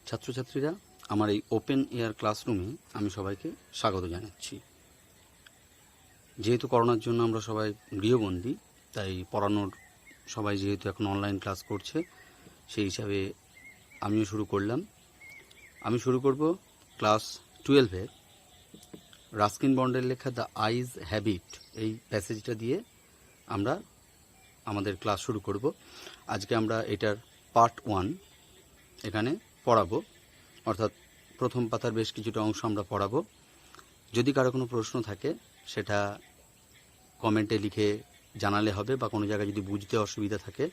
ছাত্রছাত্রীরা, আমার এই ওপেন এয়ার ক্লাসরুমে আমি সবাইকে স্বাগত জানাচ্ছি। যেহেতু করোনার জন্য আমরা সবাই গৃহবন্দী, তাই পড়ানোর সবাই যেহেতু এখন অনলাইন ক্লাস করছে, সেই হিসাবে আমিও শুরু করলাম। আমি শুরু করব ক্লাস 12-এর রাস্কিন বন্ডের লেখা দ্য আইজ হ্যাবিট এই প্যাসেজটা দিয়ে আমরা আমাদের ক্লাস শুরু করব। আজকে আমরা এটার পার্ট 1 এখানে পড়াবো, অর্থাৎ প্রথম পাতার বেশ কিছুটা অংশ আমরা পড়াবো। যদি কারো কোনো প্রশ্ন থাকে সেটা কমেন্টে লিখে জানালে হবে, বা কোনো জায়গায় যদি বুঝতে অসুবিধা থাকে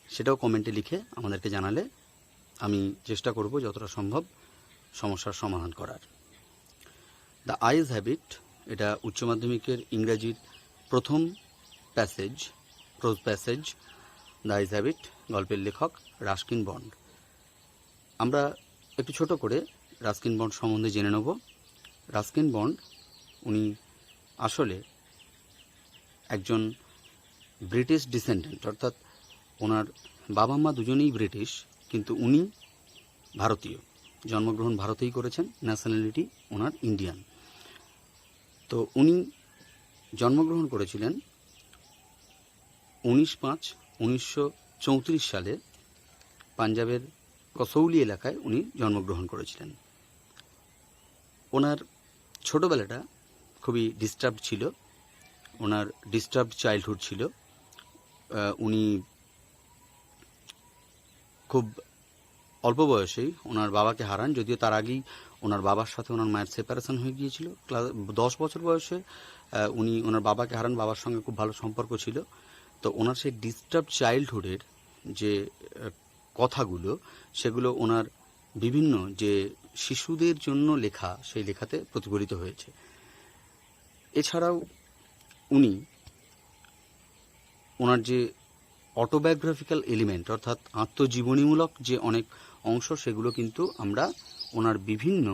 সেটাও কমেন্টে লিখে আমাদেরকে জানালে আমি চেষ্টা করব যতটা সম্ভব সমস্যার সমাধান করার। দ্য আইজ হ্যাবিট এটা উচ্চ মাধ্যমিকের ইংরাজির প্রথম passage, pros passage. The eyes habit গল্পের লেখক রাস্কিন বন্ড। আমরা একটু ছোট করে রাস্কিন বন্ড সম্বন্ধে জেনে নেব। রাস্কিন বন্ড উনি আসলে একজন ব্রিটিশ ডিসেন্ডেন্ট, অর্থাৎ ওনার বাবা মা দুজনেই ব্রিটিশ, কিন্তু উনি ভারতীয়। জন্মগ্রহণ ভারতেই করেছেন, ন্যাশনালিটি ওনার ইন্ডিয়ান। তো উনি জন্মগ্রহণ করেছিলেন 19/5/1934 সালে পাঞ্জাবের কসৌলি এলাকায় উনি জন্মগ্রহণ করেছিলেন। ওনার ছোটোবেলাটা খুবই ডিস্টার্বড ছিল, ওনার ডিস্টার্বড চাইল্ডহুড ছিল। উনি খুব অল্প বয়সেই ওনার বাবাকে হারান, যদিও তার আগেই ওনার বাবার সাথে ওনার মায়ের সেপারেশন হয়ে গিয়েছিল। 10 বছর বয়সে উনি ওনার বাবাকে হারান, বাবার সঙ্গে খুব ভালো সম্পর্ক ছিল। তো ওনার সেই ডিস্টার্বড চাইল্ডহুডের যে কথাগুলো, সেগুলো ওনার বিভিন্ন যে শিশুদের জন্য লেখা, সেই লেখাতে প্রতিফলিত হয়েছে। এছাড়াও উনি ওনার যে অটোবায়োগ্রাফিক্যাল এলিমেন্ট, অর্থাৎ আত্মজীবনীমূলক যে অনেক অংশ, সেগুলো কিন্তু আমরা ওনার বিভিন্ন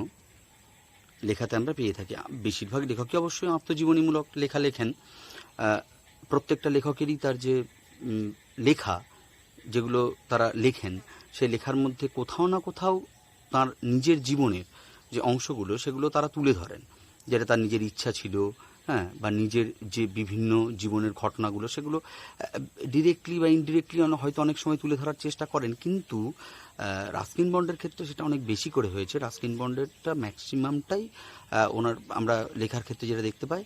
লেখাতে আমরা পেয়ে থাকি। বেশিরভাগ লেখকই অবশ্যই আত্মজীবনীমূলক লেখা লেখেন। প্রত্যেকটা লেখকেরই তার যে লেখা, যেগুলো তারা লেখেন, সেই লেখার মধ্যে কোথাও না কোথাও তার নিজের জীবনের যে অংশগুলো, সেগুলো তারা তুলে ধরেন, যেটা তার নিজের ইচ্ছা ছিল, হ্যাঁ, বা নিজের যে বিভিন্ন জীবনের ঘটনাগুলো, সেগুলো ডিরেক্টলি বা ইনডিরেক্টলি হয়তো অনেক সময় তুলে ধরার চেষ্টা করেন। কিন্তু রাস্কিন বন্ডের ক্ষেত্রে সেটা অনেক বেশি করে হয়েছে। রাস্কিন বন্ডেরটা ম্যাক্সিমামটাই ওনার আমরা লেখার ক্ষেত্রে যেটা দেখতে পাই,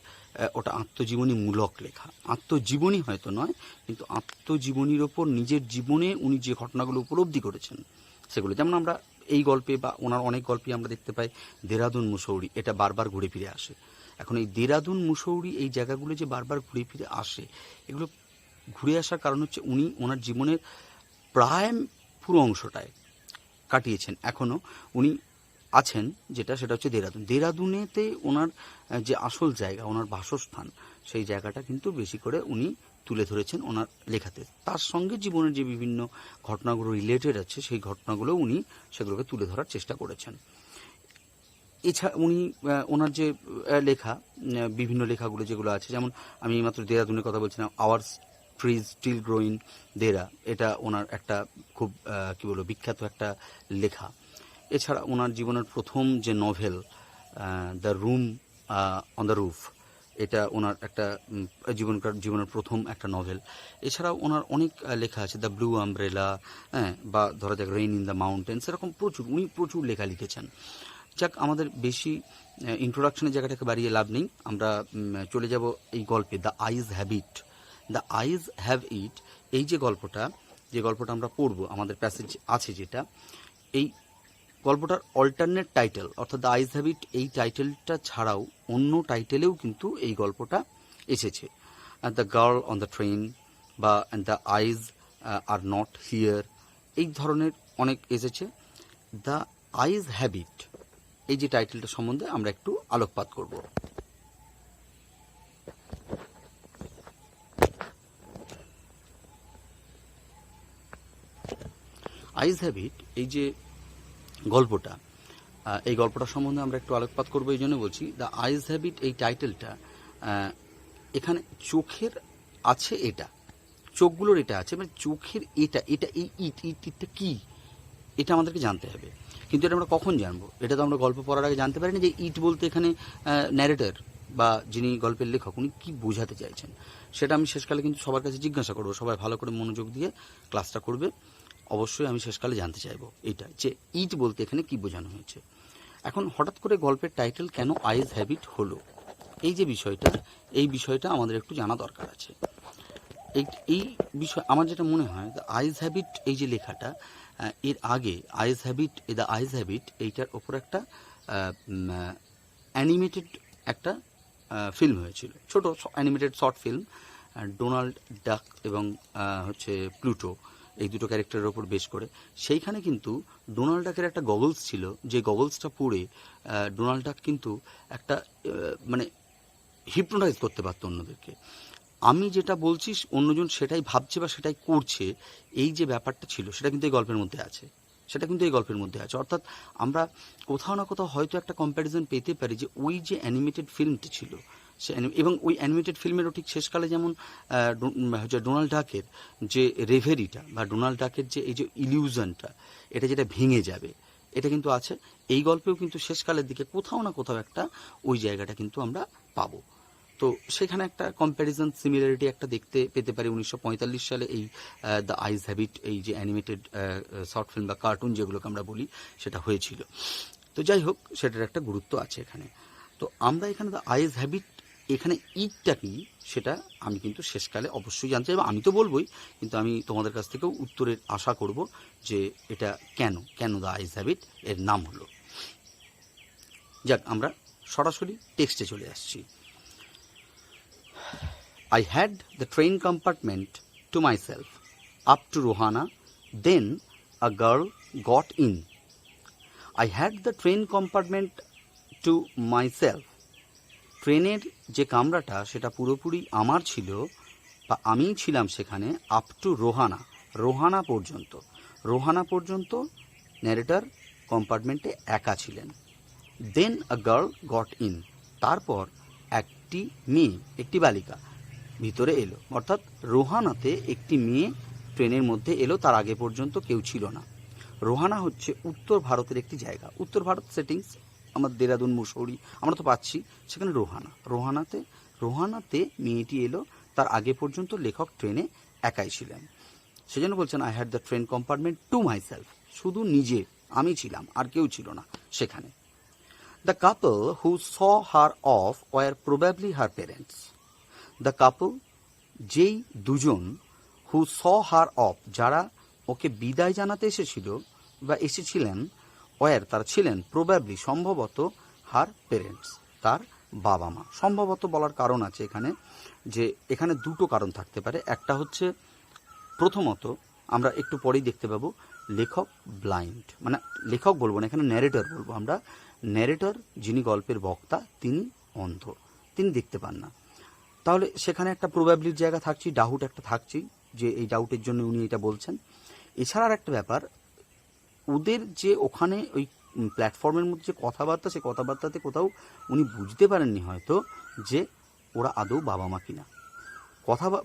ওটা আত্মজীবনীমূলক লেখা। আত্মজীবনী হয়তো নয়, কিন্তু আত্মজীবনীর ওপর নিজের জীবনে উনি যে ঘটনাগুলো উপলব্ধি করেছেন সেগুলো, যেমন আমরা এই গল্পে বা ওনার অনেক গল্পে আমরা দেখতে পাই দেরাদুন মুসৌরি, এটা বারবার ঘুরে ফিরে আসে। এখন এই দেরাদুন মুসৌরি এই জায়গাগুলো যে বারবার ঘুরে ফিরে আসে, এগুলো ঘুরে আসার কারণ হচ্ছে উনি ওনার জীবনের প্রায় পুরো অংশটায় কাটিয়েছেন, এখনও উনি আছেন, সেটা হচ্ছে দেরাদুন। দেরাদুনেতে ওনার যে আসল জায়গা, ওনার বাসস্থান, সেই জায়গাটা কিন্তু বেশি করে উনি তুলে ধরেছেন ওনার লেখাতে। তার সঙ্গে জীবনের যে বিভিন্ন ঘটনাগুলো রিলেটেড আছে, সেই ঘটনাগুলো উনি সেগুলোকে তুলে ধরার চেষ্টা করেছেন। এছাড়া উনি ওনার যে লেখা, বিভিন্ন লেখাগুলো যেগুলো আছে, যেমন আমি মাত্র দেরাদুনের কথা বলছিলাম, আওয়ার ট্রিজ স্টিল গ্রোইং দেরা, এটা ওনার একটা খুব কী বলবো বিখ্যাত একটা লেখা। এছাড়া ওনার জীবনের প্রথম যে novel The Room on the Roof, এটা ওনার একটা জীবনের প্রথম একটা নভেল। এছাড়াও ওনার অনেক লেখা আছে, দ্য ব্লু আমব্রেলা, হ্যাঁ, বা ধরা যাক রেইন ইন দ্য মাউন্টেন্স, এরকম উনি প্রচুর লেখা লিখেছেন। যাক, আমাদের বেশি ইন্ট্রোডাকশনের জায়গাটাকে বাড়িয়ে লাভ নেই, আমরা চলে যাব এই গল্পে the eyes habit. The eyes have it, এই যে গল্পটা আমরা পড়ব, আমাদের প্যাসেজ আছে যেটা, এই গল্পটার অল্টারনেট টাইটেল, অর্থাৎ দ্য আইজ হ্যাবিট এই টাইটেলটা ছাড়াও অন্য টাইটেলেও কিন্তু এই গল্পটা এসেছে। The girl on the train, বা the eyes are not here, এই ধরনের অনেক এসেছে। দ্য আইজ হ্যাবিট এই যে টাইটেলটা সম্বন্ধে আমরা একটু আলোকপাত করব। আইজ হ্যাবিট এই যে গল্পটা, এই গল্পটা সম্বন্ধে আমরা একটু আলোকপাত করবো, এই জন্য বলছি দ্য আইজ হ্যাবিট এই টাইটেলটা, এখানে চোখের আছে, এটা চোখগুলোর এটা আছে, মানে চোখের এটা এই ইটটা কি, এটা আমাদেরকে জানতে হবে। কিন্তু এটা আমরা কখন জানবো? এটা তো আমরা গল্প পড়ার আগে জানতে পারি না যে ইট বলতে এখানে ন্যারেটর বা যিনি গল্পের লেখক উনি কী বোঝাতে চাইছেন। সেটা আমি শেষকালে কিন্তু সবার কাছে জিজ্ঞাসা করবো, সবাই ভালো করে মনোযোগ দিয়ে ক্লাসটা করবে। অবশ্যই আমি শেষকালে জানতে চাইবো এইটা যে ইট বলতে এখানে কী বোঝানো হয়েছে। এখন হঠাৎ করে গল্পের টাইটেল কেন আইজ হ্যাবিট হলো, এই যে বিষয়টা, এই বিষয়টা আমাদের একটু জানা দরকার আছে। এই বিষয় আমার যেটা মনে হয় আইজ হ্যাবিট এই যে লেখাটা, এর আগে eyes have it the eyes habit এইটার ওপর একটা অ্যানিমেটেড একটা ফিল্ম হয়েছিল, ছোট অ্যানিমেটেড শর্ট ফিল্ম, ডোনাল্ড ডাক এবং হচ্ছে প্লুটো, এই দুটো ক্যারেক্টারের ওপর বেশ করে। সেইখানে কিন্তু ডোনাল্ড ডাকের একটা গগলস ছিল, যে গগলসটা পরে ডোনাল্ড ডাক কিন্তু একটা মানে হিপনোটাইজ করতে পারতো অন্যদেরকে। আমি যেটা বলছি অন্যজন সেটাই ভাবছে বা সেটাই করছে, এই যে ব্যাপারটা ছিল সেটা কিন্তু এই গল্পের মধ্যে আছে, সেটা কিন্তু এই গল্পের মধ্যে আছে। অর্থাৎ আমরা কোথাও না কোথাও হয়তো একটা কম্প্যারিজন পেতে পারি যে ওই যে অ্যানিমেটেড ফিল্মটি ছিল সে এবং ওই অ্যানিমেটেড ফিল্মেরও ঠিক শেষকালে যেমন হচ্ছে ডোনাল্ড ডাকের যে রেভেরিটা বা ডোনাল্ড ডাকের যে এই যে ইলিউশনটা, এটা যেটা ভেঙে যাবে, এটা কিন্তু আছে এই গল্পেও। কিন্তু শেষকালের দিকে কোথাও না কোথাও একটা ওই জায়গাটা কিন্তু আমরা পাবো। তো সেখানে একটা কম্প্যারিজন সিমিলারিটি একটা দেখতে পেতে পারি। 1945 সালে এই দ্য আইজ হ্যাবিট, এই যে অ্যানিমেটেড শর্ট ফিল্ম বা কার্টুন যেগুলোকে আমরা বলি, সেটা হয়েছিল। তো যাই হোক, সেটার একটা গুরুত্ব আছে এখানে। তো আমরা এখানে দ্য আইজ হ্যাবিট, এখানে ইটটা কি সেটা আমি কিন্তু শেষকালে অবশ্যই জানতে চাইব। আমি তো বলবোই, কিন্তু আমি তোমাদের কাছ থেকেও উত্তরের আশা করব যে এটা কেন দ্য আইজ হ্যাবিট এর নাম হলো। যাক, আমরা সরাসরি টেক্সটে চলে আসছি। I had the train compartment to myself, up to Rohana. Then a girl got in. I had the train compartment to myself. ট্রেনের যে কামরাটা সেটা পুরোপুরি আমার ছিল বা আমিই ছিলাম সেখানে, আপ টু রোহানা, রোহানা পর্যন্ত। রোহানা পর্যন্ত ন্যারেটর কম্পার্টমেন্টে একা ছিলেন। দেন আ গার্ল গট ইন, তারপর একটি মেয়ে, একটি বালিকা ভিতরে এলো। অর্থাৎ রোহানাতে একটি মেয়ে ট্রেনের মধ্যে এলো, তার আগে পর্যন্ত কেউ ছিল না। রোহানা হচ্ছে উত্তর ভারতের একটি জায়গা, উত্তর ভারত সেটিংস, আমার দেরাদুন মুসৌরি আমরা তো পাচ্ছি, সেখানে রোহানাতে মেয়েটি এলো, তার আগে পর্যন্ত লেখক ট্রেনে একাই ছিলেন। সেজন্য বলছেন I had the train compartment to myself, শুধু নিজে আমি ছিলাম, আর কেউ ছিল না সেখানে। The couple who saw her off were probably her parents. The couple, যেই দুজন, হু স হার অফ, যারা ওকে বিদায় জানাতে এসেছিল বা এসেছিলেন, ওয়ার, তারা ছিলেন, প্রবাবলি, সম্ভবত, হার পেরেন্টস, তার বাবা মা। সম্ভবত বলার কারণ আছে এখানে, যে এখানে দুটো কারণ থাকতে পারে। একটা হচ্ছে, প্রথমত আমরা একটু পরেই দেখতে পাবো, লেখক ব্লাইন্ড, মানে লেখক বলবো না, এখানে ন্যারেটর বলবো আমরা। ন্যারেটর, যিনি গল্পের বক্তা, তিনি অন্ধ, তিনি দেখতে পান না। তাহলে সেখানে একটা প্রবাবিলিটির জায়গা থাকছি, ডাউট একটা থাকছেই, যে এই ডাউটের জন্য উনি এটা বলছেন। এছাড়া আর একটা ব্যাপার, ওদের যে ওখানে ওই প্ল্যাটফর্মের মধ্যে যে কথাবার্তা, সে কথাবার্তাতে কোথাও উনি বুঝতে পারেননি হয়তো যে ওরা আদৌ বাবা মা কিনা।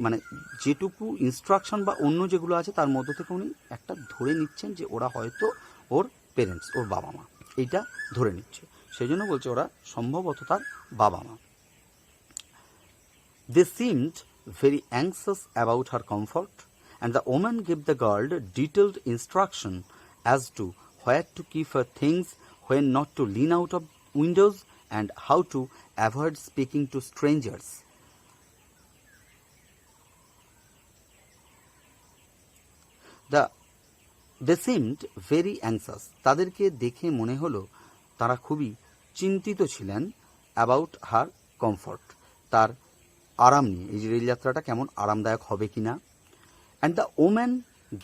মানে যেটুকু ইনস্ট্রাকশন বা অন্য যেগুলো আছে তার মধ্য থেকে উনি একটা ধরে নিচ্ছেন যে ওরা হয়তো ওর পেরেন্টস, ওর বাবা মা, এইটা ধরে নিচ্ছে। সেই জন্য বলছে ওরা সম্ভবত তার বাবা মা। They seemed very anxious about her comfort, and the woman gave the girl detailed instruction as to where to keep her things, when not to lean out of windows, and how to avoid speaking to strangers. They seemed very anxious. তাদেরকে দেখে মনে হলো তারা খুবই চিন্তিত ছিলেন, about her comfort, তার আরাম নিয়ে, এই যে রেলযাত্রাটা কেমন আরামদায়ক হবে কিনা। And the woman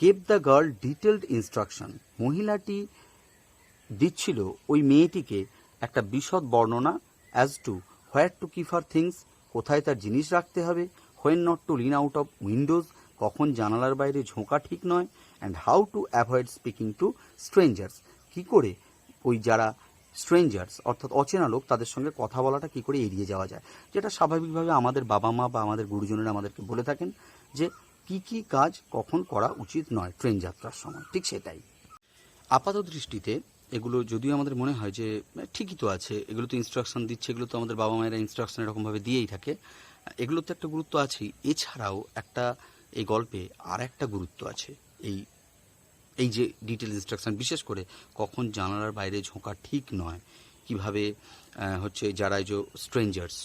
gave the girl detailed instruction, মহিলাটি দিচ্ছিল ওই মেয়েটিকে একটা বিশদ বর্ণনা, as to where to keep her things, কোথায় তার জিনিস রাখতে হবে, when not to lean out of windows, কখন জানালার বাইরে ঝোঁকা ঠিক নয়, and how to avoid speaking to strangers, কী করে ওই যারা স্ট্রেঞ্জার্স অর্থাৎ অচেনা লোক, তাদের সঙ্গে কথা বলাটা কী করে এড়িয়ে যাওয়া যায়, যেটা স্বাভাবিকভাবে আমাদের বাবা মা বা আমাদের গুরুজনেরা আমাদেরকে বলে থাকেন যে কী কী কাজ কখন করা উচিত নয় ট্রেন যাত্রার সময়, ঠিক সেটাই। আপাত দৃষ্টিতে এগুলো যদিও আমাদের মনে হয় যে ঠিকই তো আছে, এগুলো তো ইনস্ট্রাকশন দিচ্ছে, এগুলো তো আমাদের বাবা মায়েরা ইনস্ট্রাকশন এরকমভাবে দিয়েই থাকে, এগুলোর তো একটা গুরুত্ব আছেই। এছাড়াও একটা এই গল্পে আর একটা গুরুত্ব আছে, এই এই যে ডিটেল ইনস্ট্রাকশন, বিশেষ করে কখন জানালার বাইরে ঝোঁকা ঠিক নয়, কিভাবে হচ্ছে যারা এই যে স্ট্রেঞ্জার্স,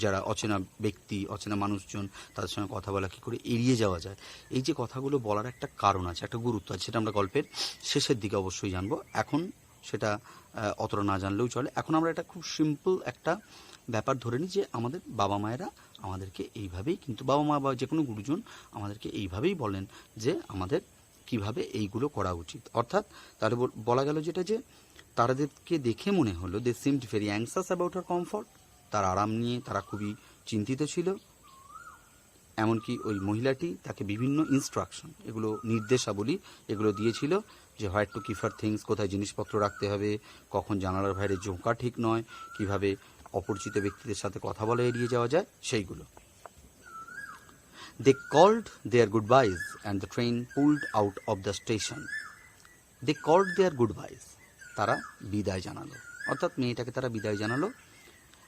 যারা অচেনা ব্যক্তি, অচেনা মানুষজন, তাদের সঙ্গে কথা বলা কী করে এড়িয়ে যাওয়া যায়, এই যে কথাগুলো বলার একটা কারণ আছে, একটা গুরুত্ব আছে, সেটা আমরা গল্পের শেষের দিকে অবশ্যই জানবো। এখন সেটা অতটা না জানলেও চলে। এখন আমরা এটা খুব সিম্পল একটা ব্যাপার ধরে নিই যে আমাদের বাবা মায়েরা আমাদেরকে এইভাবেই, কিন্তু বাবা মা বা যে কোনো গুরুজন আমাদেরকে এইভাবেই বলেন যে আমাদের কিভাবে এইগুলো করা উচিত। অর্থাৎ তাহলে বলা গেল যেটা, যে তাদেরকে দেখে মনে হলো they seemed very anxious about her comfort, তার আরাম নিয়ে তারা খুবই চিন্তিত ছিল। এমনকি ওই মহিলাটি তাকে বিভিন্ন ইনস্ট্রাকশন, এগুলো নির্দেশাবলী এগুলো দিয়েছিল, যে what to keep her things, কোথায় জিনিসপত্র রাখতে হবে, কখন জানালার বাইরে ঝোঁকা ঠিক নয়, কিভাবে অপরিচিত ব্যক্তিদের সাথে কথা বলে এড়িয়ে যাওয়া যায়, সেইগুলো। They called their goodbyes and the train pulled out of the station. They called their goodbyes, তারা বিদায় জানালো, অর্থাৎ মেয়েটাকে তারা বিদায় জানালো।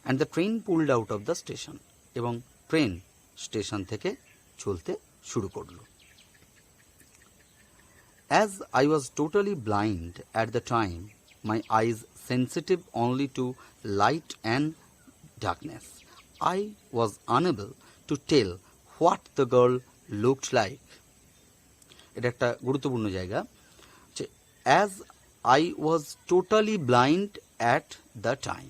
And the train pulled out of the station, এবং ট্রেন স্টেশন থেকে চলতে শুরু করলো। As I was totally blind at the time, my eyes sensitive only to light and darkness, I was unable to tell what the girl looked like. এটা একটা গুরুত্বপূর্ণ জায়গা, যে as I was totally blind at the time,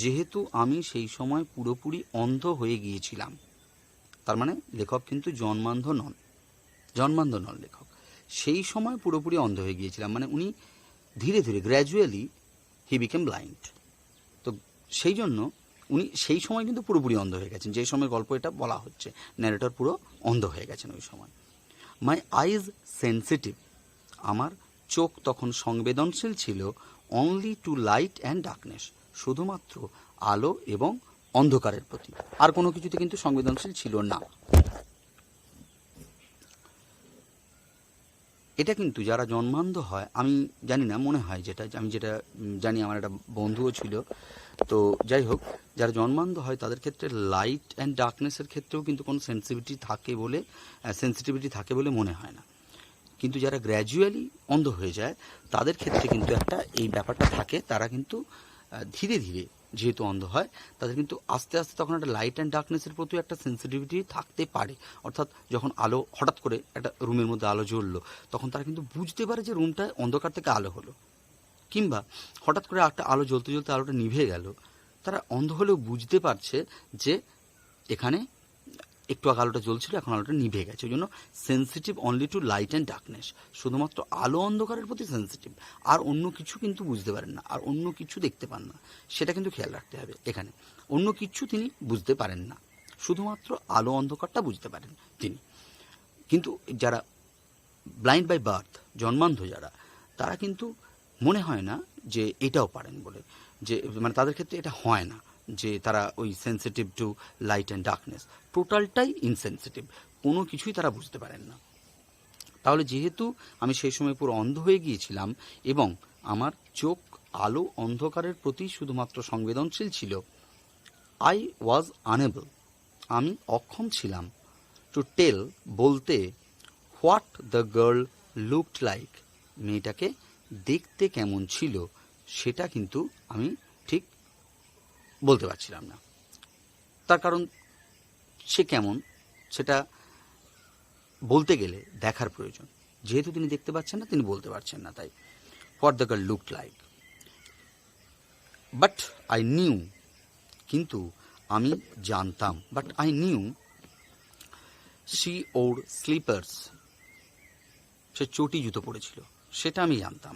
যেহেতু আমি সেই সময় পুরোপুরি অন্ধ হয়ে গিয়েছিলাম। তার মানে লেখক কিন্তু জন্মান্ধ নন লেখক, সেই সময় পুরোপুরি অন্ধ হয়ে গিয়েছিলাম, মানে উনি ধীরে ধীরে গ্র্যাজুয়ালি হি বিকেম ব্লাইন্ড। তো সেই জন্য উনি সেই সময় কিন্তু পুরোপুরি অন্ধ হয়ে গেছেন, যে সময় গল্প এটা বলা হচ্ছে, ন্যারেটর পুরো অন্ধ হয়ে গেছেন ওই সময়। মাই আইজ সেন্সিটিভ, আমার চোখ তখন সংবেদনশীল ছিল, only to light and darkness, শুধুমাত্র আলো এবং অন্ধকারের প্রতি, আর কোনো কিছুতে কিন্তু সংবেদনশীল ছিল না। এটা কিন্তু যারা জন্মান্ধ হয়, আমি জানি না, মনে হয় যেটা আমি যেটা জানি, আমার একটা বন্ধুও ছিল, তো যাই হোক, যারা জন্মান্ধ হয় তাদের ক্ষেত্রে লাইট অ্যান্ড ডার্কনেসের ক্ষেত্রেও কিন্তু কোনো সেন্সিটিভিটি থাকে বলে মনে হয় না। কিন্তু যারা গ্র্যাজুয়ালি অন্ধ হয়ে যায় তাদের ক্ষেত্রে কিন্তু একটা এই ব্যাপারটা থাকে, তারা কিন্তু ধীরে ধীরে যেহেতু অন্ধ হয়, তাদের কিন্তু আস্তে আস্তে তখন একটা লাইট অ্যান্ড ডার্কনেসের প্রতি একটা সেন্সিটিভিটি থাকতে পারে। অর্থাৎ যখন আলো হঠাৎ করে একটা রুমের মধ্যে আলো জ্বললো, তখন তারা কিন্তু বুঝতে পারে যে রুমটা অন্ধকার থেকে আলো হলো, কিংবা হঠাৎ করে একটা আলো জ্বলতে জ্বলতে আলোটা নিভে গেল, তারা অন্ধ হলেও বুঝতে পারছে যে এখানে একটু আগে আলোটা জ্বলছিল, এখন আলোটা নিভে গেছে। ওই জন্য sensitive only to light and darkness, শুধুমাত্র আলো অন্ধকারের প্রতি সেন্সিটিভ, আর অন্য কিছু কিন্তু বুঝতে পারেন না, আর অন্য কিছু দেখতে পান না, সেটা কিন্তু খেয়াল রাখতে হবে। এখানে অন্য কিছু তিনি বুঝতে পারেন না, শুধুমাত্র আলো অন্ধকারটা বুঝতে পারেন তিনি। কিন্তু যারা ব্লাইন্ড বাই বার্থ, জন্মান্ধ যারা, তারা কিন্তু মনে হয় না যে এটাও পারেন বলে, যে মানে তাদের ক্ষেত্রে এটা হয় না যে তারা ওই sensitive two light and darkness, টোটালটাই ইনসেন্সিটিভ, কোনো কিছুই তারা বুঝতে পারেন না। তাহলে যেহেতু আমি সেই সময় পুরো অন্ধ হয়ে গিয়েছিলাম এবং আমার চোখ আলো অন্ধকারের প্রতি শুধুমাত্র সংবেদনশীল ছিল, আই ওয়াজ আনএবল, আমি অক্ষম ছিলাম, টু টেল, বলতে, what the girl looked like, মেয়েটাকে দেখতে কেমন ছিল সেটা কিন্তু আমি ঠিক বলতে পারছিলাম না। তার কারণ সে কেমন সেটা বলতে গেলে দেখার প্রয়োজন, যেহেতু তিনি দেখতে পাচ্ছেন না, তিনি বলতে পারছেন না, তাই what the girl looked like. But I knew, কিন্তু আমি জানতাম, but I knew she wore slippers, সে চটি জুতো পরেছিল, সেটা আমি জানতাম।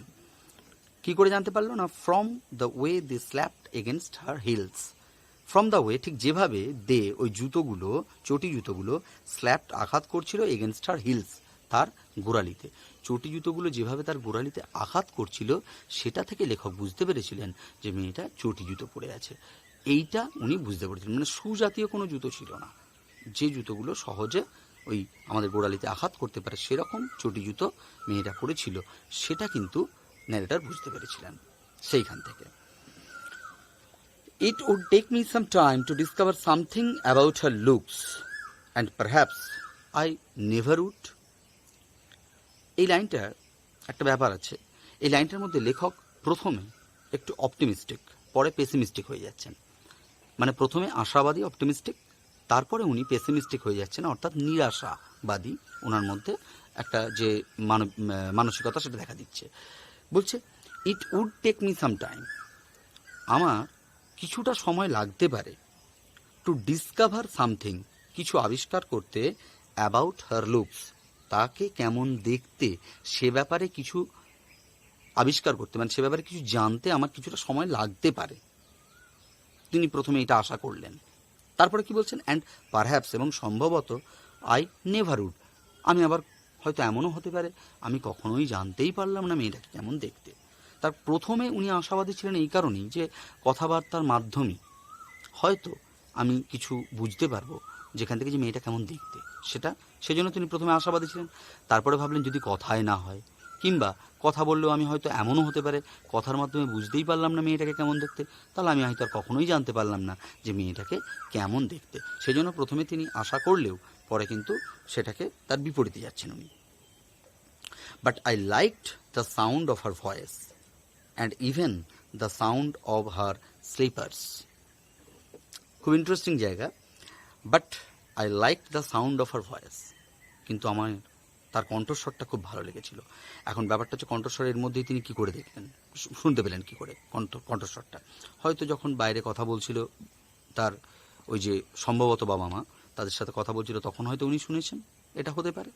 কি করে জানতে পারলো না? From the way they slapped against her heels, from the way, ঠিক যেভাবে দে, ওই জুতোগুলো, চটি জুতোগুলো, স্ল্যাপড, আঘাত করছিল, এগেনস্ট হার হিলস, তার গোড়ালিতে, চটি জুতোগুলো যেভাবে তার গোড়ালিতে আঘাত করছিল, সেটা থেকে লেখক বুঝতে পেরেছিলেন যে মেয়েটা চটি জুতো পরে আছে। এইটা উনি বুঝতে পেরেছিলেন, মানে সুজাতীয় কোনো জুতো ছিল না, যে জুতোগুলো সহজে ওই আমাদের গোড়ালিতে আঘাত করতে পারে সেরকম চটি জুতো মেয়েটা পরেছিল, সেটা কিন্তু ন্যারেটর বুঝতে পেরেছিলেন সেইখান থেকে। It would take me some time to discover something about her looks, and perhaps I never would. এই লাইনটার একটা ব্যাপার আছে। এই লাইনটার মধ্যে লেখক প্রথমে একটু অপটিমিস্টিক, পরে পেসিমিস্টিক হয়ে যাচ্ছেন। মানে প্রথমে আশাবাদী অপটিমিস্টিক, তারপরে উনি পেসিমিস্টিক হয়ে যাচ্ছেন, অর্থাৎ নিরাশাবাদী ওনার মধ্যে একটা যে মানসিকতা সেটা দেখা দিচ্ছে। বলছে it would take me some time, আমার কিছুটা সময় লাগতে পারে, টু ডিসকভার সামথিং, কিছু আবিষ্কার করতে, অ্যাবাউট হার লুকস, তাকে কেমন দেখতে সে ব্যাপারে কিছু আবিষ্কার করতে, মানে সে ব্যাপারে কিছু জানতে আমার কিছুটা সময় লাগতে পারে। তিনি প্রথমে এটা আশা করলেন। তারপরে কি বলছেন, অ্যান্ড পারহ্যাপস, এবং সম্ভবত, আই নেভার উড, আমি আবার হয়তো এমনও হতে পারে আমি কখনোই জানতেই পারলাম না মেয়েটাকে কেমন দেখতে। তার প্রথমে উনি আশাবাদী ছিলেন এই কারণেই যে কথাবার্তার মাধ্যমে হয়তো আমি কিছু বুঝতে পারবো যেখান থেকে যে মেয়েটা কেমন দেখতে, সেটা সেজন্য তিনি প্রথমে আশাবাদী ছিলেন। তারপরে ভাবলেন যদি কথায় না হয়, কিংবা কথা বললেও আমি হয়তো এমনও হতে পারে কথার মাধ্যমে বুঝতেই পারলাম না মেয়েটাকে কেমন দেখতে, তাহলে আমি হয়তো আর কখনোই জানতে পারলাম না যে মেয়েটাকে কেমন দেখতে। সেজন্য প্রথমে তিনি আশা করলেও পরে কিন্তু সেটাকে তার বিপরীতে যাচ্ছেন উনি। But I liked the sound of her voice and even the sound of her sleepers. খুব ইন্টারেস্টিং জায়গা। But I like the sound of her voice, কিন্তু আমার তার কণ্ঠস্বরটা খুব ভালো লেগেছিল। এখন ব্যাপারটা হচ্ছে কণ্ঠস্বরের মধ্যেই তিনি কি করে দেখলেন, শুনতে পেলেন কি করে কণ্ঠস্বরটা? হয়তো যখন বাইরে কথা বলছিল তার ওই যে সম্ভবত বাবা মা তাদের সাথে কথা বলছিল তখন হয়তো উনি শুনেছেন, এটা হতে পারে।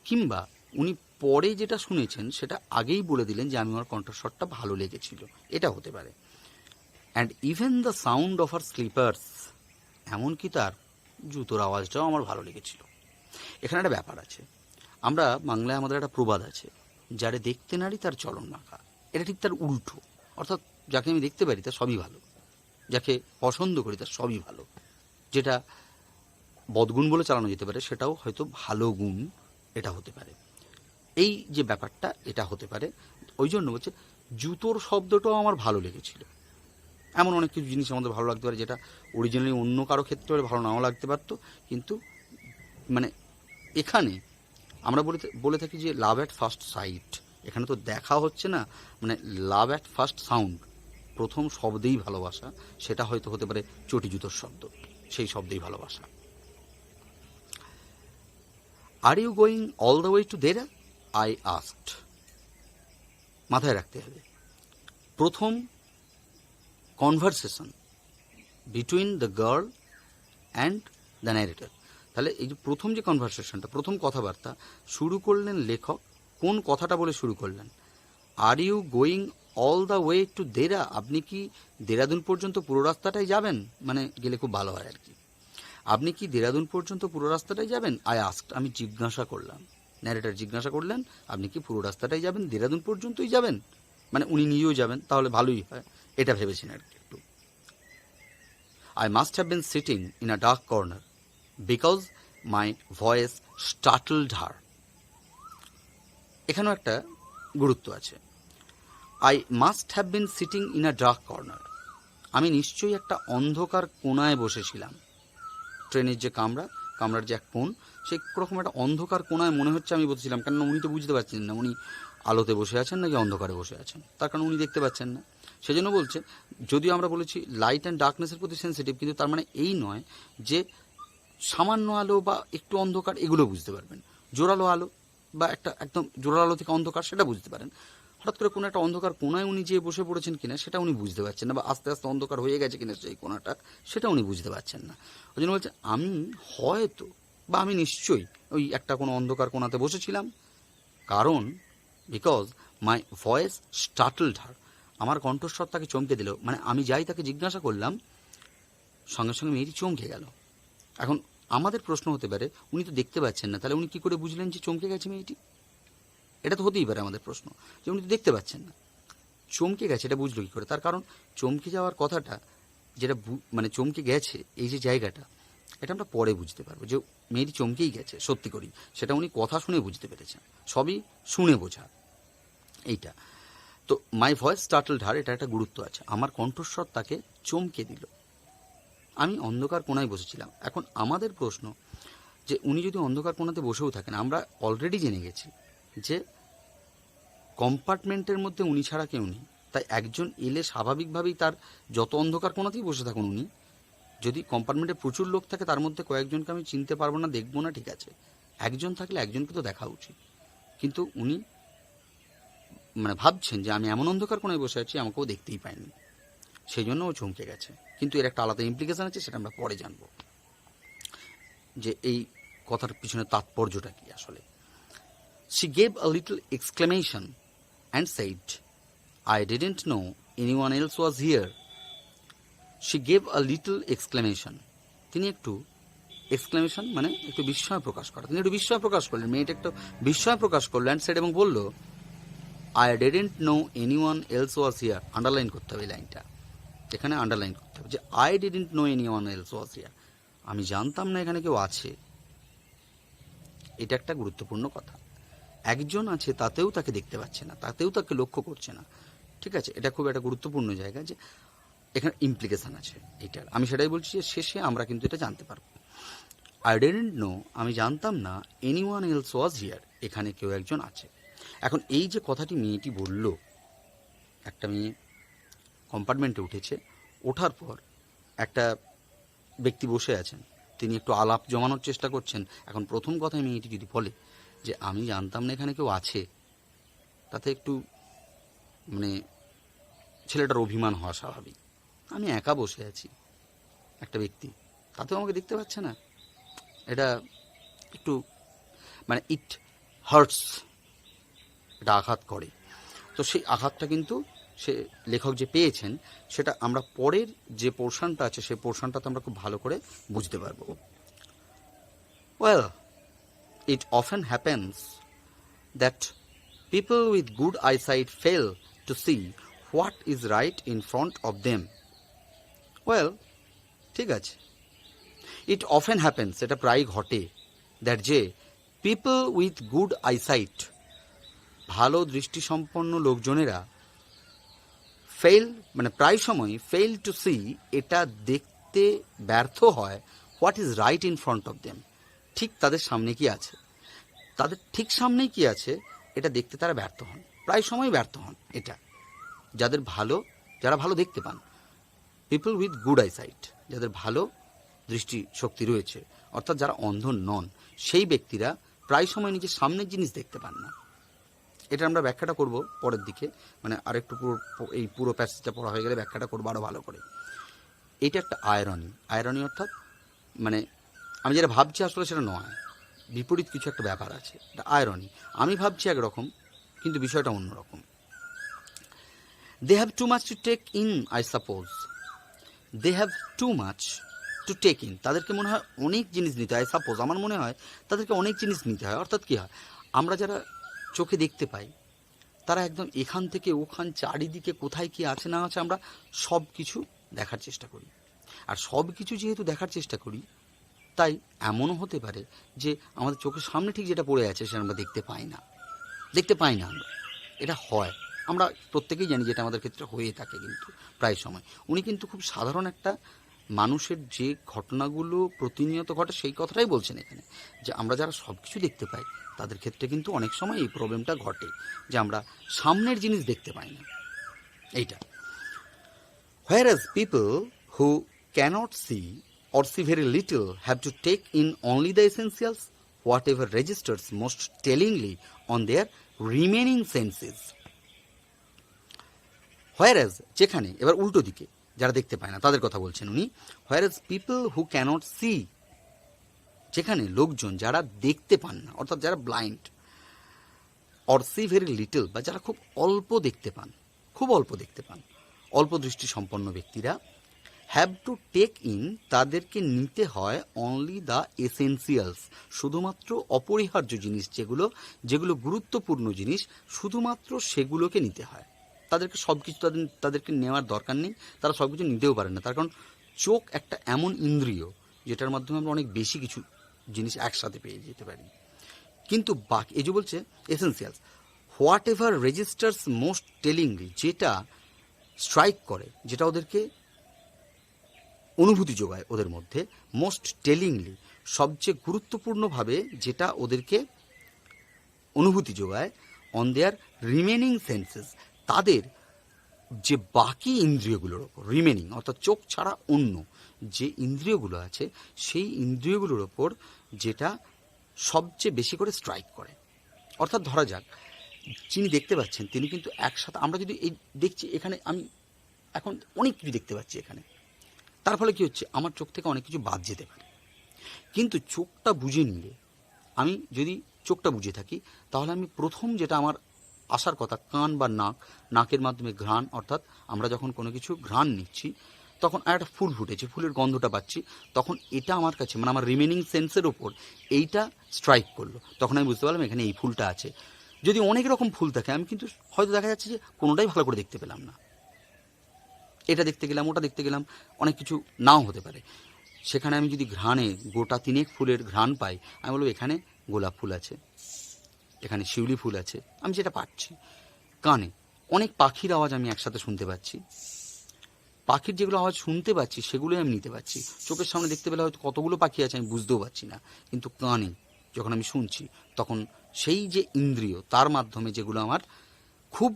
কিংবা উনি পরে যেটা শুনেছেন সেটা আগেই বলে দিলেন যে আমি আমার কণ্ঠস্বরটা ভালো লেগেছিল, এটা হতে পারে। And even the sound of her sleepers, এমনকি তার জুতোর আওয়াজটাও আমার ভালো লেগেছিল। এখানে একটা ব্যাপার আছে, আমরা বাংলায় আমাদের একটা প্রবাদ আছে, যারে দেখতে নারী তার চলন মাখা। এটা ঠিক তার উল্টো, অর্থাৎ যাকে আমি দেখতে পারি তার সবই ভালো, যাকে পছন্দ করি তার সবই ভালো। যেটা বদগুণ বলে চালানো যেতে পারে সেটাও হয়তো ভালো গুণ, এটা হতে পারে। এই যে ব্যাপারটা এটা হতে পারে। ওই জন্য বলছে জুতোর শব্দটাও আমার ভালো লেগেছিল। এমন অনেক কিছু জিনিস আমাদের ভালো লাগতে পারে যেটা অরিজিনালি অন্য কারো ক্ষেত্রে ভালো নাও লাগতে পারতো, কিন্তু মানে এখানে আমরা বলে থাকি যে লাভ অ্যাট ফার্স্ট সাইট, এখানে তো দেখা হচ্ছে না, মানে লাভ অ্যাট ফার্স্ট সাউন্ড, প্রথম শব্দেই ভালোবাসা, সেটা হয়তো হতে পারে চটি জুতোর শব্দ, সেই শব্দেই ভালোবাসা। Are you going all the way to Dehra, I asked. মাথায় রাখতে হবে প্রথম conversation between the girl and the narrator. তাহলে এই যে প্রথম যে কনভারসেশনটা, প্রথম কথাবার্তা শুরু করলেন লেখক, কোন কথাটা বলে শুরু করলেন? Are you going all the way to Dehra, আপনি কি দেরাদুন পর্যন্ত পুরো রাস্তাটাই যাবেন? মানে গেলে খুব ভালো হয় আর কি। আপনি কি দেরাদুন পর্যন্ত পুরো রাস্তাটাই যাবেন? আই আস্কড, আমি জিজ্ঞাসা করলাম। ন্যারেটর জিজ্ঞাসা করলেন আপনি কি পুরো রাস্তাটাই যাবেন, দেরাদুন পর্যন্তই যাবেন? মানে উনি নিজেও যাবেন, তাহলে ভালোই হয়, এটা ভেবেছেন আর কি একটু। I must have been sitting in a dark corner because my voice startled her. এখানেও একটা গুরুত্ব আছে। I must have been sitting in a dark corner, আমি নিশ্চয়ই একটা অন্ধকার কোণায় বসেছিলাম। ট্রেনের যে কামরার যে এক কোণ, সেই রকম একটা অন্ধকার কোণায় মনে হচ্ছে আমি বসেছিলাম, কেননা উনি তো বুঝতে পারছেন না উনি আলোতে বসে আছেন নাকি অন্ধকারে বসে আছেন, তার কারণ উনি দেখতে পাচ্ছেন না। সেজন্য বলছে, যদিও আমরা বলেছি লাইট অ্যান্ড ডার্কনেসের প্রতি সেন্সিটিভ, কিন্তু তার মানে এই নয় যে সামান্য আলো বা একটু অন্ধকার এগুলো বুঝতে পারবেন। জোরালো আলো বা একটা একদম জোরালো আলো থেকে অন্ধকার সেটা বুঝতে পারেন। হঠাৎ করে কোনো একটা অন্ধকার কোণায় উনি যে বসে পড়েছেন কিনা সেটা উনি বুঝতে পারছেন না, বা আস্তে আস্তে অন্ধকার হয়ে গেছে কিনা সেই কোণাটা সেটা উনি বুঝতে পারছেন না। ওই জন্য বলছে আমি হয়তো বা আমি নিশ্চয়ই ওই একটা কোনো অন্ধকার কোণাতে বসেছিলাম, কারণ বিকজ মাই ভয়েস স্টার্টলড হার, আমার কণ্ঠস্বর তাকে চমকে দিল। মানে আমি যাই তাকে জিজ্ঞাসা করলাম, সঙ্গে সঙ্গে মেয়েটি চমকে গেল। এখন আমাদের প্রশ্ন হতে পারে উনি তো দেখতে পাচ্ছেন না, তাহলে উনি কি করে বুঝলেন যে চমকে গেছে মেয়েটি? এটা তো হতেই পারে আমাদের প্রশ্ন, যে উনি তো দেখতে পাচ্ছেন না, চমকে গেছে এটা বুঝলো কী করে? তার কারণ চমকে যাওয়ার কথাটা যেটা মানে চমকে গেছে এই যে জায়গাটা, এটা আমরা পরে বুঝতে পারবো যে মেয়েটি চমকেই গেছে সত্যি করি, সেটা উনি কথা শুনে বুঝতে পেরেছেন, সবই শুনে বোঝা এইটা। তো মাই ভয়েস স্টার্টলড হার, এটা একটা গুরুত্ব আছে, আমার কণ্ঠস্বর তাকে চমকে দিল। আমি অন্ধকার কোণায় বসেছিলাম। এখন আমাদের প্রশ্ন যে উনি যদি অন্ধকার কোণাতে বসেও থাকেন, আমরা অলরেডি জেনে গেছি যে কম্পার্টমেন্টের মধ্যে উনি ছাড়া কেউ নেই, তাই একজন এলে স্বাভাবিকভাবেই তার যত অন্ধকার কোণাতেই বসে থাকুন উনি, যদি কম্পার্টমেন্টে প্রচুর লোক থাকে তার মধ্যে কয়েকজনকে আমি চিনতে পারবো না, দেখবো না, ঠিক আছে, একজন থাকলে একজনকে তো দেখা উচিত। কিন্তু উনি মানে ভাবছেন যে আমি এমন অন্ধকার কোণায় বসে আছি আমাকেও দেখতেই পায়নি, সেই জন্য ও চমকে গেছে। কিন্তু এর একটা আলাদা ইমপ্লিকেশন আছে, সেটা আমরা পরে জানবো যে এই কথার পিছনে তাৎপর্যটা কি আসলে। She gave a little exclamation and said, I didn't know anyone else was here. She gave a little exclamation. তিনি একটু এক্সক্লেমেশন মানে একটু বিস্ময় প্রকাশ করা, তিনি একটু বিস্ময় প্রকাশ করলেন, মেয়েটা একটু বিস্ময় প্রকাশ করলো অ্যান্ড সেড, এবং বলল I didn't know anyone else was here. Underline করতে হবে এই লাইনটা, এখানে আন্ডারলাইন করতে হবে যে I didn't know anyone else was here, আমি জানতাম না এখানে কেউ আছে। এটা একটা গুরুত্বপূর্ণ কথা, একজন আছে তাতেও তাকে দেখতে পাচ্ছে না, তাতেও তাকে লক্ষ্য করছে না, ঠিক আছে, এটা খুব একটা গুরুত্বপূর্ণ জায়গা যে এখানে ইমপ্লিকেশন আছে এইটার। আমি সেটাই বলছি যে শেষে আমরা কিন্তু এটা জানতে পারবো। আই ডিডন্ট নো, আমি জানতাম না, এনিওয়ান এলস ওয়াজ হিয়ার, এখানে কেউ একজন আছে। এখন এই যে কথাটি মেয়েটি বলল, একটা মেয়ে কম্পার্টমেন্টে উঠেছে, ওঠার পর একটা ব্যক্তি বসে আছেন, তিনি একটু আলাপ জমানোর চেষ্টা করছেন। এখন প্রথম কথায় মেয়েটি যদি বলে যে আমি জানতাম না এখানে কেউ আছে, তাতে একটু মানে ছেলেটার অভিমান হওয়া স্বাভাবিক। আমি একা বসে আছি, একটা ব্যক্তি, তাতেও আমাকে দেখতে পাচ্ছে না, এটা একটু মানে ইট হার্টস, এটা আঘাত করে। তো সেই আঘাতটা কিন্তু সে লেখক যে পেয়েছেন, সেটা আমরা পরের যে পোর্শনটা আছে সেই পোর্শনটাতে আমরা খুব ভালো করে বুঝতে পারবো। Well, it often happens that people with good eyesight fail to see what is right in front of them. Well, ঠিক আছে, it often happens, এটা প্রায় ঘটে, that যে people with good eyesight, ভালো দৃষ্টিসম্পন্ন লোকজনেরা ফেল মানে প্রায় সময় ফেল টু সি, এটা দেখতে ব্যর্থ হয়, what is right in front of them, ঠিক তাদের সামনে কি আছে, তাদের ঠিক সামনেই কি আছে এটা দেখতে তারা ব্যর্থ হন, প্রায় সময় ব্যর্থ হন। এটা যারা ভালো দেখতে পান, পিপল উইথ গুড আইসাইট, যাদের ভালো দৃষ্টিশক্তি রয়েছে, অর্থাৎ যারা অন্ধ নন, সেই ব্যক্তিরা প্রায় সময় নিজের সামনের জিনিস দেখতে পান না। এটা আমরা ব্যাখ্যাটা করব পরের দিকে, মানে আরেকটু এই পুরো প্যাসেজটা পড়া হয়ে গেলে ব্যাখ্যাটা করবো আরও ভালো করে। এটা একটা আয়রনি অর্থাৎ মানে আমি যেটা ভাবছি আসলে সেটা নয়, বিপরীত কিছু একটা ব্যাপার আছে, এটা আয়রনি। আমি ভাবছি একরকম কিন্তু বিষয়টা অন্যরকম। They have too much to take in, I suppose, they have too much to take in, তাদেরকে মনে হয় অনেক জিনিস নিতে হয়, সাপোজ আমার মনে হয় তাদেরকে অনেক জিনিস নিতে হয়। অর্থাৎ কী হয়, আমরা যারা চোখে দেখতে পাই তারা একদম এখান থেকে ওখান চারিদিকে কোথায় কি আছে না আছে আমরা সব কিছু দেখার চেষ্টা করি, আর সব কিছু যেহেতু দেখার চেষ্টা করি, তাই এমনও হতে পারে যে আমাদের চোখের সামনে ঠিক যেটা পড়ে আছে সেটা আমরা দেখতে পাই না আমরা, এটা হয়, আমরা প্রত্যেকেই জানি যেটা আমাদের ক্ষেত্রে হয়ে থাকে কিন্তু প্রায় সময়। উনি কিন্তু খুব সাধারণ একটা মানুষের যে ঘটনাগুলো প্রতিনিয়ত ঘটে সেই কথাটাই বলছেন এখানে, যে আমরা যারা সব কিছু দেখতে পাই তাদের ক্ষেত্রে কিন্তু অনেক সময় এই প্রবলেমটা ঘটে যে আমরা সামনের জিনিস দেখতে পাই না, এইটা। Whereas people who cannot see or see very little have to take in only the essentials, whatever registers most tellingly on their remaining senses. Whereas যেখানে, এবার উল্টো দিকে যারা দেখতে পায় না তাদের কথা বলছেন উনি, whereas people who cannot see, যেখানে লোকজন যারা দেখতে পান না, অর্থাৎ যারা blind, or see very little, বা যারা খুব অল্প দেখতে পান, অল্প দৃষ্টি সম্পন্ন ব্যক্তিরা, হ্যাভ টু টেক ইন, তাদেরকে নিতে হয় অনলি দ্য এসেন্সিয়ালস, শুধুমাত্র অপরিহার্য জিনিস, যেগুলো গুরুত্বপূর্ণ জিনিস, শুধুমাত্র সেগুলোকে নিতে হয়। তাদেরকে সব কিছু তাদেরকে নেওয়ার দরকার নেই, তারা সব কিছু নিতেও পারে না, তার কারণ চোখ একটা এমন ইন্দ্রিয় যেটার মাধ্যমে আমরা অনেক বেশি কিছু জিনিস একসাথে পেয়ে যেতে পারি। কিন্তু বাকি এই যে বলছে essentials, whatever registers most tellingly, যেটা স্ট্রাইক করে, যেটা ওদেরকে অনুভূতি যোগায় ওদের মধ্যে, মোস্ট টেলিংলি সবচেয়ে গুরুত্বপূর্ণভাবে যেটা ওদেরকে অনুভূতি যোগায়, অন দেয়ার রিমেনিং সেন্সেস, তাদের যে বাকি ইন্দ্রিয়গুলোর ওপর, রিমেনিং অর্থাৎ চোখ ছাড়া অন্য যে ইন্দ্রিয়গুলো আছে সেই ইন্দ্রিয়গুলোর ওপর যেটা সবচেয়ে বেশি করে স্ট্রাইক করে। অর্থাৎ ধরা যাক যিনি দেখতে পাচ্ছেন তিনি কিন্তু একসাথে, আমরা যদি এই দেখছি এখানে আমি এখন অনেক কিছু দেখতে পাচ্ছি এখানে, তার ফলে কী হচ্ছে আমার চোখ থেকে অনেক কিছু বাদ যেতে পারে। কিন্তু চোখটা বুঝে নিলে, আমি যদি চোখটা বুঝে থাকি তাহলে আমি প্রথম যেটা আমার আসার কথা কান বা নাক, নাকের মাধ্যমে ঘ্রাণ, অর্থাৎ আমরা যখন কোনো কিছু ঘ্রাণ নিচ্ছি তখন একটা ফুল ফুটেছে, ফুলের গন্ধটা পাচ্ছি, তখন এটা আমার কাছে মানে আমার রিমেনিং সেন্সের ওপর এইটা স্ট্রাইক করলো, তখন আমি বুঝতে পারলাম এখানে এই ফুলটা আছে। যদি অনেক রকম ফুল থাকে আমি কিন্তু হয়তো দেখা যাচ্ছে যে কোনোটাই ভালো করে দেখতে পেলাম না, এটা দেখতে গেলাম ওটা দেখতে গেলাম, অনেক কিছু নাও হতে পারে। সেখানে আমি যদি ঘ্রাণে গোটা তিনেক ফুলের ঘ্রাণ পাই, আমি বলবো এখানে গোলাপ ফুল আছে, এখানে শিউলি ফুল আছে, আমি যেটা পাচ্ছি। কানে অনেক পাখির আওয়াজ আমি একসাথে শুনতে পাচ্ছি, পাখির যেগুলো আওয়াজ শুনতে পাচ্ছি সেগুলোই আমি নিতে পারছি। চোখের সামনে দেখতে পেলে হয়তো কতগুলো পাখি আছে আমি বুঝতেও পারছি না, কিন্তু কানে যখন আমি শুনছি তখন সেই যে ইন্দ্রিয় তার মাধ্যমে যেগুলো আমার খুব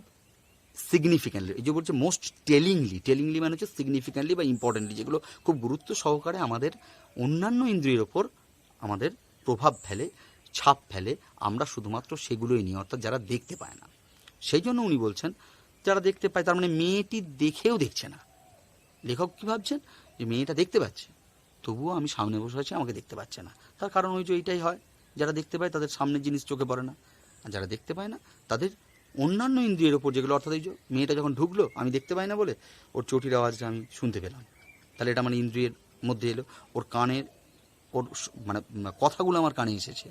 সিগনিফিক্যান্টলি, এই যে বলছে মোস্ট টেলিংলি, টেলিংলি মানে হচ্ছে সিগনিফিক্যান্টলি বা ইম্পর্টেন্টলি, যেগুলো খুব গুরুত্ব সহকারে আমাদের অন্যান্য ইন্দ্রিয়ের ওপর আমাদের প্রভাব ফেলে, ছাপ ফেলে, আমরা শুধুমাত্র সেগুলোই নিই, অর্থাৎ যারা দেখতে পায় না। সেই জন্য উনি বলছেন যারা দেখতে পায়, তার মানে মেয়েটি দেখেও দেখছে না। লেখক কী ভাবছেন যে মেয়েটা দেখতে পাচ্ছে, তবুও আমি সামনে বসে আছি আমাকে দেখতে পাচ্ছে না। তার কারণ ওই যে এইটাই হয়, যারা দেখতে পায় তাদের সামনের জিনিস চোখে পড়ে না, আর যারা দেখতে পায় না তাদের অন্যান্য ইন্দ্রিয়ের ওপর যেগুলো, অর্থাৎ এই যে মেয়েটা যখন ঢুকলো আমি দেখতে পাই না বলে ওর চটির আওয়াজটা আমি শুনতে পেলাম, তাহলে এটা মানে ইন্দ্রিয়ের মধ্যে এলো, ওর কানের ওর মানে কথাগুলো আমার কানে এসেছে,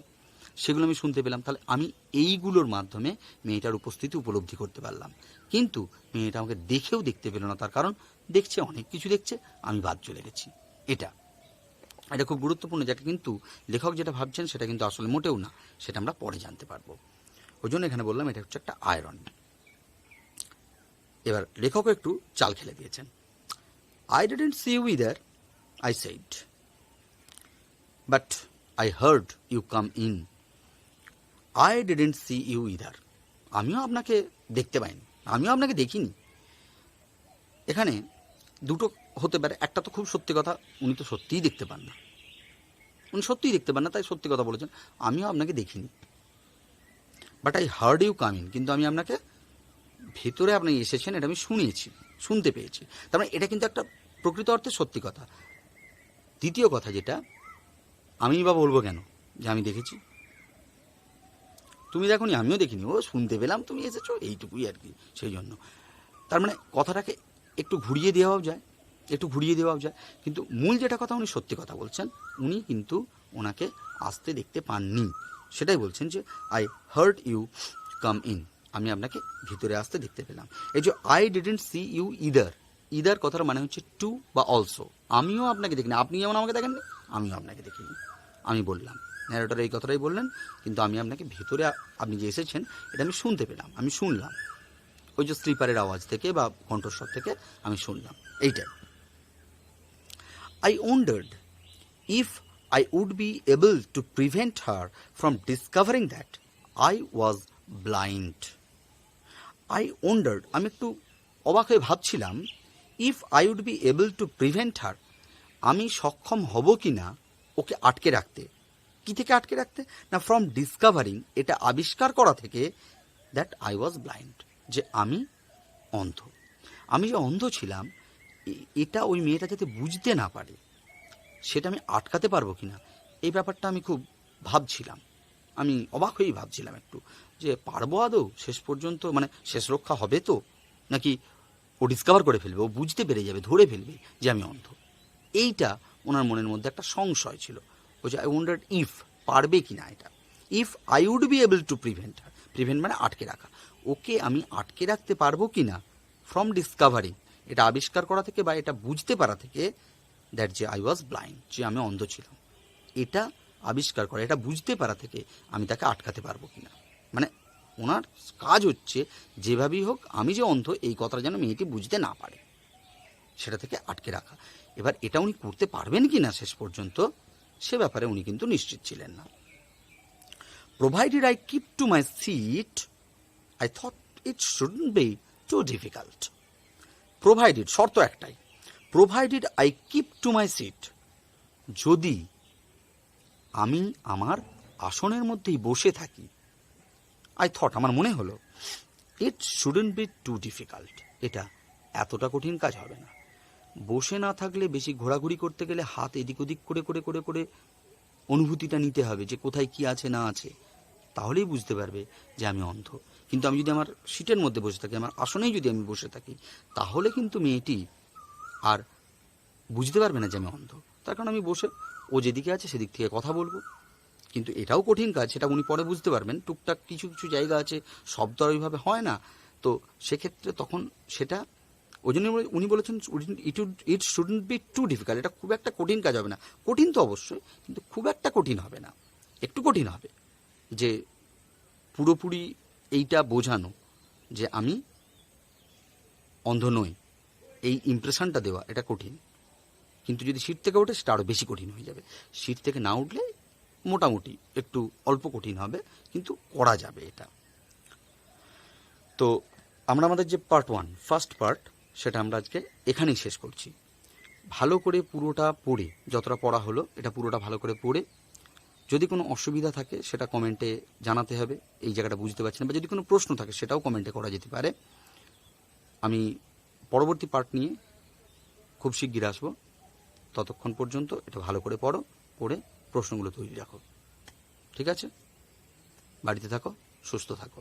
সেগুলো আমি শুনতে পেলাম, তাহলে আমি এইগুলোর মাধ্যমে মেয়েটার উপস্থিতি উপলব্ধি করতে পারলাম। কিন্তু মেয়েটা আমাকে দেখেও দেখতে পেল না, তার কারণ দেখছে অনেক কিছু দেখছে, আমি বাদ চলে গেছি। এটা এটা খুব গুরুত্বপূর্ণ, যেটা কিন্তু লেখক যেটা ভাবছেন সেটা কিন্তু আসলে মোটেও না, সেটা আমরা পরে জানতে পারবো। ওই জন্য এখানে বললাম এটা হচ্ছে একটা আয়রন। এবার লেখকও একটু চাল খেলে দিয়েছেন। I didn't see you either, I said, but I heard you come in. I didn't see you either. আমিও আপনাকে দেখতে পাইনি, আমিও আপনাকে দেখিনি। এখানে দুটো হতে পারে, একটা তো খুব সত্যি কথা, উনি তো সত্যিই দেখতে পান না, উনি সত্যিই দেখতে পান না, তাই সত্যি কথা বলেছেন, আমিও আপনাকে দেখিনি। But I heard you come in, কিন্তু আমি আপনাকে ভেতরে আপনি এসেছেন এটা আমি শুনতে পেয়েছি। তার মানে এটা কিন্তু একটা প্রকৃত অর্থে সত্যি কথা। দ্বিতীয় কথা যেটা, আমি বা বলবো কেন যে আমি দেখেছি, তুমি দেখোনি আমিও দেখিনি, ও শুনতে পেলাম তুমি এসেছো, এইটুকুই আর কি। সেই জন্য তার মানে কথাটাকে একটু ঘুরিয়ে দেওয়াও যায়, কিন্তু মূল যেটা কথা উনি সত্যি কথা বলছেন, উনি কিন্তু ওনাকে আসতে দেখতে পাননি, সেটাই বলছেন যে I heard you come in, আমি আপনাকে ভিতরে আসতে দেখতে পেলাম। এই যে I didn't see you either কথার মানে হচ্ছে টু বা অলসো, আমিও আপনাকে দেখিনি, আপনি যেমন আমাকে দেখেননি আমিও আপনাকে দেখিনি। আমি বললাম, ন্যারেটর এই কথাটাই বললেন, কিন্তু আমি আপনাকে ভিতরে আপনি যে এসেছেন এটা আমি শুনতে পেলাম, আমি শুনলাম, ওই যে স্লিপারের আওয়াজ থেকে বা কণ্ঠস্বর থেকে আমি শুনলাম, এইটাই। I wondered if I would be able to prevent her from discovering that I was blind. I wondered, আমি একটু অবাক হয়ে ভাবছিলাম, if I would be able to prevent her, আমি সক্ষম হব কি না ওকে আটকে রাখতে। কি থেকে আটকে রাখতে না, ফ্রম ডিসকভারিং, এটা আবিষ্কার করা থেকে, দ্যাট আই ওয়াজ ব্লাইন্ড, যে আমি অন্ধ। আমি যে অন্ধ ছিলাম এটা ওই মেয়েটা যাতে বুঝতে না পারে সেটা আমি আটকাতে পারবো কিনা, এই ব্যাপারটা আমি খুব ভাবছিলাম, আমি অবাক হয়েই ভাবছিলাম একটু, যে পারবো আদৌ শেষ পর্যন্ত, মানে শেষ রক্ষা হবে তো, নাকি ও ডিসকভার করে ফেলবে, ও বুঝতে পেরে যাবে, ধরে ফেলবে যে আমি অন্ধ। এইটা ওনার মনের মধ্যে একটা সংশয় ছিল। ও যে আই ওয়ান্ডার্ড ইফ, পারবে কিনা এটা, if I would be able to prevent her, prevent মানে আটকে রাখা, ওকে আমি আটকে রাখতে পারবো কিনা ফ্রম ডিসকভারিং, এটা আবিষ্কার করা থেকে বা এটা বুঝতে পারা থেকে, দ্যাট যে আই ওয়াজ ব্লাইন্ড, যে আমি অন্ধ ছিলাম। এটা আবিষ্কার করা, এটা বুঝতে পারা থেকে আমি তাকে আটকাতে পারবো কিনা, মানে ওনার কাজ হচ্ছে যেভাবেই হোক আমি যে অন্ধ এই কথাটা যেন মেয়েটি বুঝতে না পারে, সেটা থেকে আটকে রাখা। এবার এটা উনি করতে পারবেন কি না শেষ পর্যন্ত সে ব্যাপারে উনি কিন্তু নিশ্চিত ছিলেন না। Provided I keep to my seat I thought it shouldn't be too difficult. Provided, শর্ত একটাই, provided I keep to my seat, যদি আমি আমার আসনের মধ্যেই বসে থাকি, আই থট আমার মনে হলো, ইট শুডন্ট বি টু ডিফিকাল্ট, এটা এতটা কঠিন কাজ হবে না। বসে না থাকলে বেশি ঘোরাঘুরি করতে গেলে হাত এদিক ওদিক করে করে করে করে অনুভূতিটা নিতে হবে যে কোথায় কি আছে না আছে, তাহলেই বুঝতে পারবে যে আমি অন্ধ। কিন্তু আমি যদি আমার সিটের মধ্যে বসে থাকি, আমার আসনেই যদি আমি বসে থাকি, তাহলে কিন্তু মেয়েটি আর বুঝতে পারবে না যে আমি অন্ধ। তার কারণ আমি বসে ও যেদিকে আছে সেদিক থেকে কথা বলবো। কিন্তু এটাও কঠিন কাজ, সেটা উনি পরে বুঝতে পারবেন। টুকটাক কিছু কিছু জায়গা আছে সব তো আর ওইভাবে হয় না, তো সেক্ষেত্রে তখন সেটা ওই জন্য উনি বলেছেন ইট শুডন্ট বি টু ডিফিকাল্ট, এটা খুব একটা কঠিন কাজ হবে না। কঠিন তো অবশ্যই, কিন্তু খুব একটা কঠিন হবে না, একটু কঠিন হবে। যে পুরোপুরি এইটা বোঝানো যে আমি অন্ধ নই, এই ইমপ্রেশনটা দেওয়া এটা কঠিন। কিন্তু যদি সিট থেকে ওঠে সেটা আরও বেশি কঠিন হয়ে যাবে। সিট থেকে না উঠলে মোটামুটি একটু অল্প কঠিন হবে, কিন্তু করা যাবে এটা। তো আমরা আমাদের যে পার্ট 1 ফার্স্ট পার্ট সেটা আমরা আজকে এখানেই শেষ করছি। ভালো করে পুরোটা পড়ে, যতটা পড়া হলো এটা পুরোটা ভালো করে পড়ে, যদি কোনো অসুবিধা থাকে সেটা কমেন্টে জানাতে হবে, এই জায়গাটা বুঝতে পারছি না, বা যদি কোনো প্রশ্ন থাকে সেটাও কমেন্টে করা যেতে পারে। আমি পরবর্তী পার্ট নিয়ে খুব শিগগির আসবো। ততক্ষণ পর্যন্ত এটা ভালো করে পড়ো, পড়ে প্রশ্নগুলো তৈরি রাখো। ঠিক আছে? বাড়িতে থাকো, সুস্থ থাকো।